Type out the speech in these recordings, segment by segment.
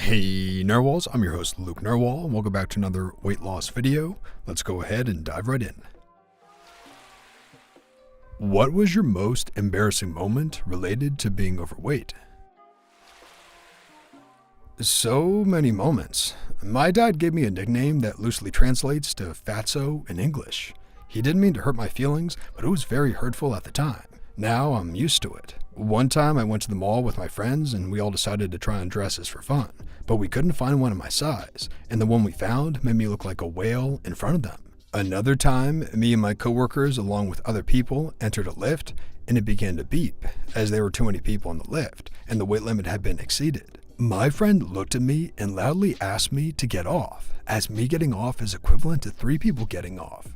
Hey Narwhals, I'm your host Luke Narwhal, and welcome back to another weight loss video. Let's go ahead and dive right in. What was your most embarrassing moment related to being overweight? So many moments. My dad gave me a nickname that loosely translates to fatso in English. He didn't mean to hurt my feelings, but it was very hurtful at the time. Now I'm used to it. One time I went to the mall with my friends and we all decided to try on dresses for fun, but we couldn't find one in my size, and the one we found made me look like a whale in front of them. Another time, me and my coworkers along with other people entered a lift and it began to beep as there were too many people in the lift and the weight limit had been exceeded. My friend looked at me and loudly asked me to get off, as me getting off is equivalent to 3 people getting off.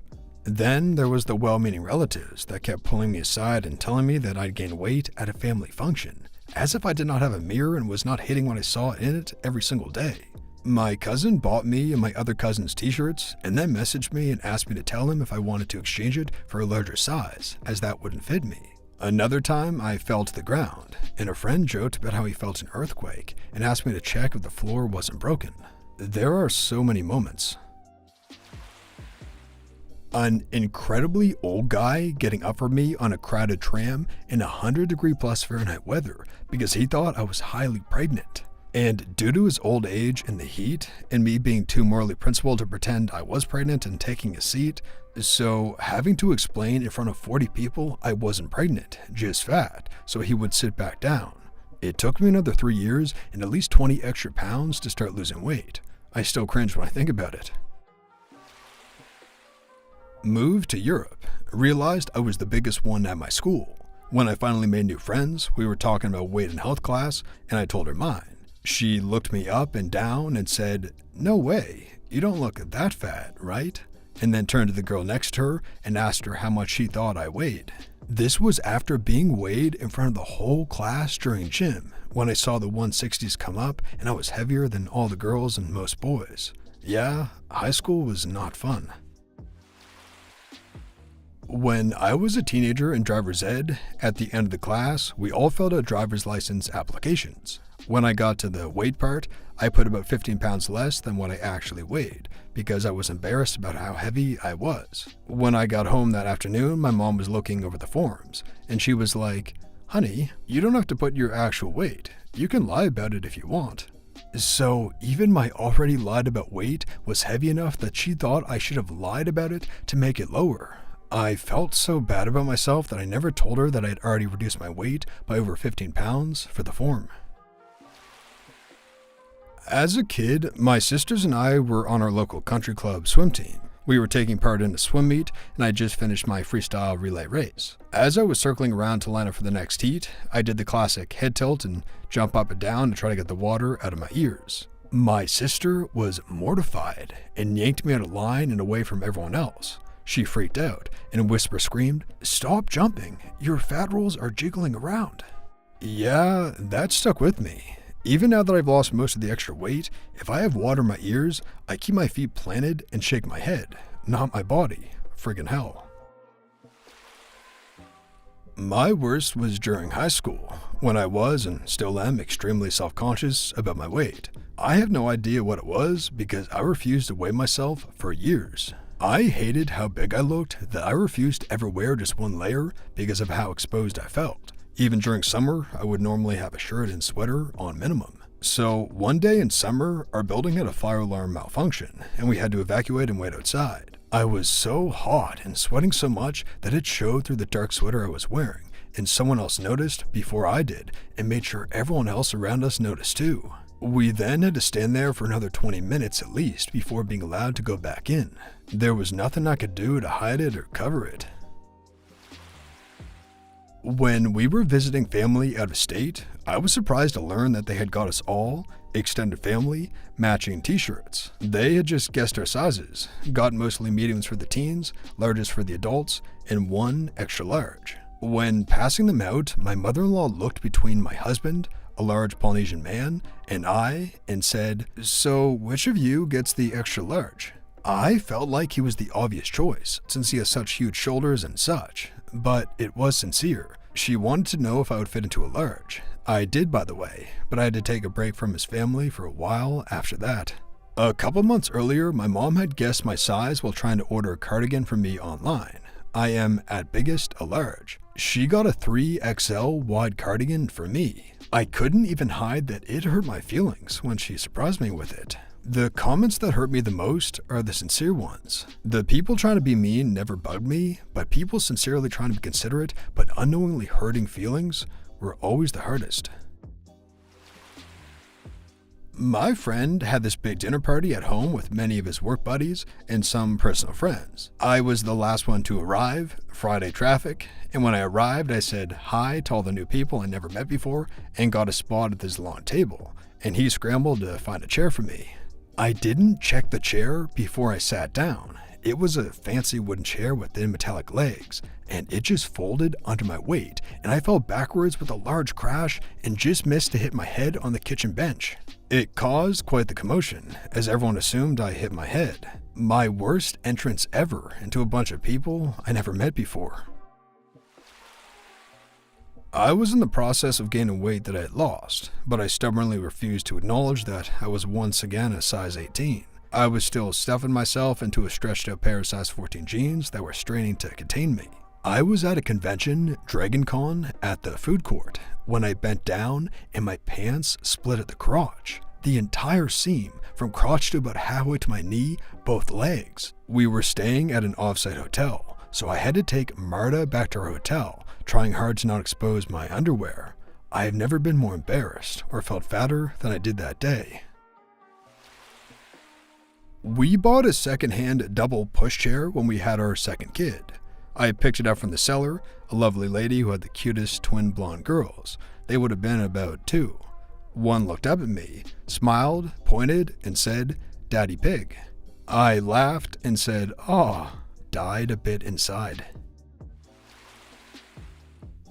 Then there was the well-meaning relatives that kept pulling me aside and telling me that I'd gained weight at a family function, as if I did not have a mirror and was not hitting what I saw in it every single day. My cousin bought me and my other cousin's t-shirts and then messaged me and asked me to tell him if I wanted to exchange it for a larger size, as that wouldn't fit me. Another time I fell to the ground, and a friend joked about how he felt an earthquake and asked me to check if the floor wasn't broken. There are so many moments. An incredibly old guy getting up for me on a crowded tram in 100-degree+ Fahrenheit weather because he thought I was highly pregnant. And due to his old age and the heat, and me being too morally principled to pretend I was pregnant and taking a seat, so having to explain in front of 40 people I wasn't pregnant, just fat, so he would sit back down. It took me another 3 years and at least 20 extra pounds to start losing weight. I still cringe when I think about it. Moved to Europe, realized I was the biggest one at my school. When I finally made new friends, we were talking about weight and health class, and I told her mine. She looked me up and down and said, "No way, you don't look that fat, right?" And then turned to the girl next to her and asked her how much she thought I weighed. This was after being weighed in front of the whole class during gym, when I saw the 160s come up and I was heavier than all the girls and most boys. Yeah, high school was not fun. When I was a teenager in driver's ed, at the end of the class, we all filled out driver's license applications. When I got to the weight part, I put about 15 pounds less than what I actually weighed, because I was embarrassed about how heavy I was. When I got home that afternoon, my mom was looking over the forms, and she was like, "Honey, you don't have to put your actual weight. You can lie about it if you want." So even my already lied about weight was heavy enough that she thought I should have lied about it to make it lower. I felt so bad about myself that I never told her that I had already reduced my weight by over 15 pounds for the form. As a kid, my sisters and I were on our local country club swim team. We were taking part in a swim meet, and I just finished my freestyle relay race. As I was circling around to line up for the next heat, I did the classic head tilt and jump up and down to try to get the water out of my ears. My sister was mortified and yanked me out of line and away from everyone else. She freaked out and in a whisper screamed, "Stop jumping, your fat rolls are jiggling around." Yeah, that stuck with me. Even now that I've lost most of the extra weight, if I have water in my ears, I keep my feet planted and shake my head, not my body. Friggin' hell. My worst was during high school, when I was and still am extremely self-conscious about my weight. I have no idea what it was because I refused to weigh myself for years. I hated how big I looked that I refused to ever wear just one layer because of how exposed I felt. Even during summer, I would normally have a shirt and sweater on minimum. So one day in summer, our building had a fire alarm malfunction and we had to evacuate and wait outside. I was so hot and sweating so much that it showed through the dark sweater I was wearing, and someone else noticed before I did and made sure everyone else around us noticed too. We then had to stand there for another 20 minutes at least before being allowed to go back in. There was nothing I could do to hide it or cover it. When we were visiting family out of state, I was surprised to learn that they had got us all, extended family, matching t-shirts. They had just guessed our sizes, got mostly mediums for the teens, larges for the adults, and one extra large. When passing them out, my mother-in-law looked between my husband, a large Polynesian man, and I, and said, "So which of you gets the extra large?" I felt like he was the obvious choice, since he has such huge shoulders and such, but it was sincere. She wanted to know if I would fit into a large. I did, by the way, but I had to take a break from his family for a while after that. A couple months earlier, my mom had guessed my size while trying to order a cardigan for me online. I am, at biggest, a large. She got a 3XL wide cardigan for me. I couldn't even hide that it hurt my feelings when she surprised me with it. The comments that hurt me the most are the sincere ones. The people trying to be mean never bugged me, but people sincerely trying to be considerate but unknowingly hurting feelings were always the hardest. My friend had this big dinner party at home with many of his work buddies and some personal friends. I was the last one to arrive, Friday traffic, and when I arrived I said hi to all the new people I never met before and got a spot at this long table, and he scrambled to find a chair for me. I didn't check the chair before I sat down. It was a fancy wooden chair with thin metallic legs, and it just folded under my weight, and I fell backwards with a large crash and just missed to hit my head on the kitchen bench. It caused quite the commotion, as everyone assumed I hit my head. My worst entrance ever into a bunch of people I never met before. I was in the process of gaining weight that I had lost, but I stubbornly refused to acknowledge that I was once again a size 18. I was still stuffing myself into a stretched out pair of size 14 jeans that were straining to contain me. I was at a convention, Dragon Con, at the food court, when I bent down and my pants split at the crotch. The entire seam, from crotch to about halfway to my knee, both legs. We were staying at an off-site hotel, so I had to take Marta back to her hotel, trying hard to not expose my underwear. I have never been more embarrassed or felt fatter than I did that day. We bought a second-hand double pushchair when we had our second kid. I picked it up from the seller, a lovely lady who had the cutest twin blonde girls. They would have been about 2. One looked up at me, smiled, pointed, and said, "Daddy Pig." I laughed and said, "Aw," died a bit inside.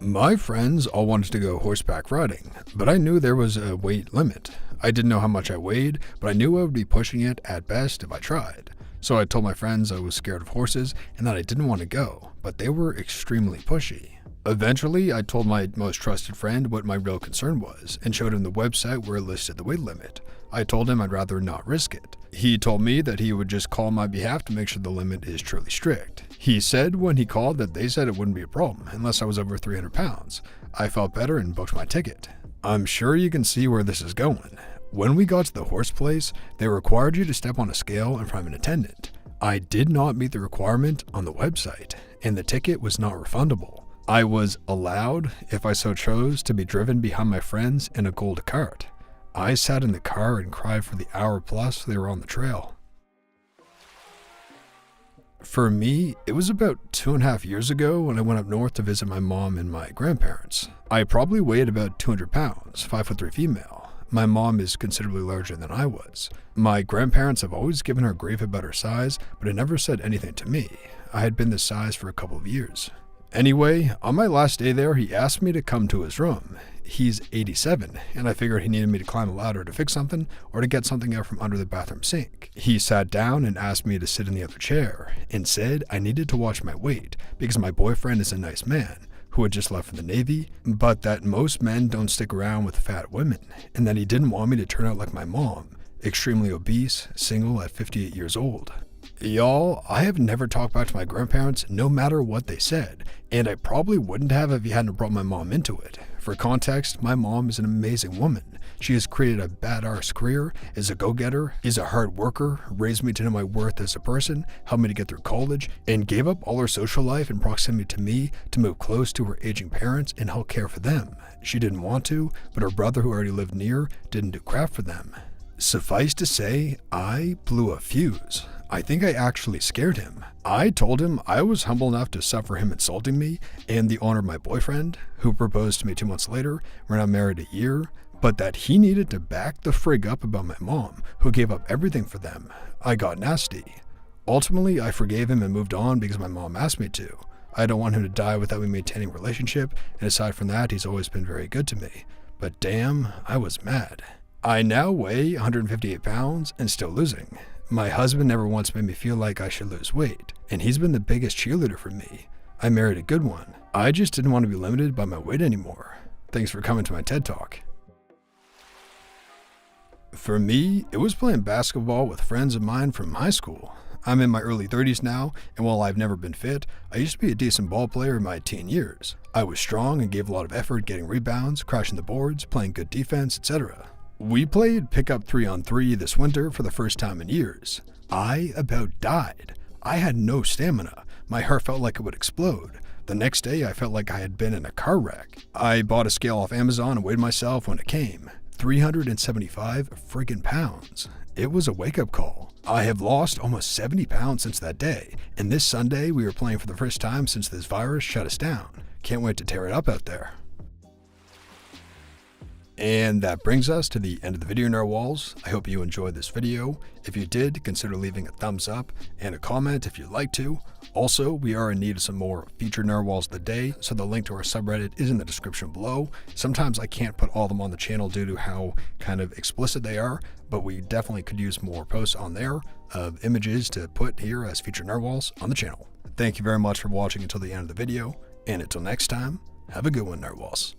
My friends all wanted to go horseback riding, but I knew there was a weight limit. I didn't know how much I weighed, but I knew I would be pushing it at best if I tried. So I told my friends I was scared of horses and that I didn't want to go, but they were extremely pushy. Eventually, I told my most trusted friend what my real concern was and showed him the website where it listed the weight limit. I told him I'd rather not risk it. He told me that he would just call on my behalf to make sure the limit is truly strict. He said when he called that they said it wouldn't be a problem unless I was over 300 pounds. I felt better and booked my ticket. I'm sure you can see where this is going. When we got to the horse place, they required you to step on a scale in front of an attendant. I did not meet the requirement on the website, and the ticket was not refundable. I was allowed, if I so chose, to be driven behind my friends in a gold cart. I sat in the car and cried for the hour plus they were on the trail. For me, it was about 2.5 years ago when I went up north to visit my mom and my grandparents. I probably weighed about 200 pounds, 5'3" female. My mom is considerably larger than I was. My grandparents have always given her grief about her size, but it never said anything to me. I had been this size for a couple of years. Anyway, on my last day there, he asked me to come to his room. He's 87, and I figured he needed me to climb a ladder to fix something or to get something out from under the bathroom sink. He sat down and asked me to sit in the other chair and said I needed to watch my weight because my boyfriend is a nice man who had just left for the Navy, but that most men don't stick around with fat women, and that he didn't want me to turn out like my mom, extremely obese, single at 58 years old. Y'all, I have never talked back to my grandparents no matter what they said, and I probably wouldn't have if he hadn't brought my mom into it. For context, my mom is an amazing woman. She has created a badass career, is a go-getter, is a hard worker, raised me to know my worth as a person, helped me to get through college, and gave up all her social life and proximity to me to move close to her aging parents and help care for them. She didn't want to, but her brother who already lived near didn't do crap for them. Suffice to say, I blew a fuse. I think I actually scared him. I told him I was humble enough to suffer him insulting me and the honor of my boyfriend, who proposed to me 2 months later. We're now married a year, but that he needed to back the frig up about my mom, who gave up everything for them. I got nasty. Ultimately, I forgave him and moved on because my mom asked me to. I don't want him to die without me maintaining a relationship, and aside from that, he's always been very good to me. But damn, I was mad. I now weigh 158 pounds and still losing. My husband never once made me feel like I should lose weight, and he's been the biggest cheerleader for me. I married a good one. I just didn't want to be limited by my weight anymore. Thanks for coming to my TED Talk. For me, it was playing basketball with friends of mine from high school. I'm in my early 30s now, and while I've never been fit, I used to be a decent ball player in my teen years. I was strong and gave a lot of effort getting rebounds, crashing the boards, playing good defense, etc. We played pickup 3-on-3 this winter for the first time in years. I about died. I had no stamina. My heart felt like it would explode. The next day, I felt like I had been in a car wreck. I bought a scale off Amazon and weighed myself when it came. 375 friggin' pounds. It was a wake-up call. I have lost almost 70 pounds since that day, and this Sunday we were playing for the first time since this virus shut us down. Can't wait to tear it up out there. And that brings us to the end of the video, Narwhals. I hope you enjoyed this video. If you did, consider leaving a thumbs up and a comment if you'd like to. Also, we are in need of some more featured Narwhals of the day, so the link to our subreddit is in the description below. Sometimes I can't put all of them on the channel due to how kind of explicit they are, but we definitely could use more posts on there of images to put here as featured Narwhals on the channel. Thank you very much for watching until the end of the video, and until next time, have a good one, Narwhals.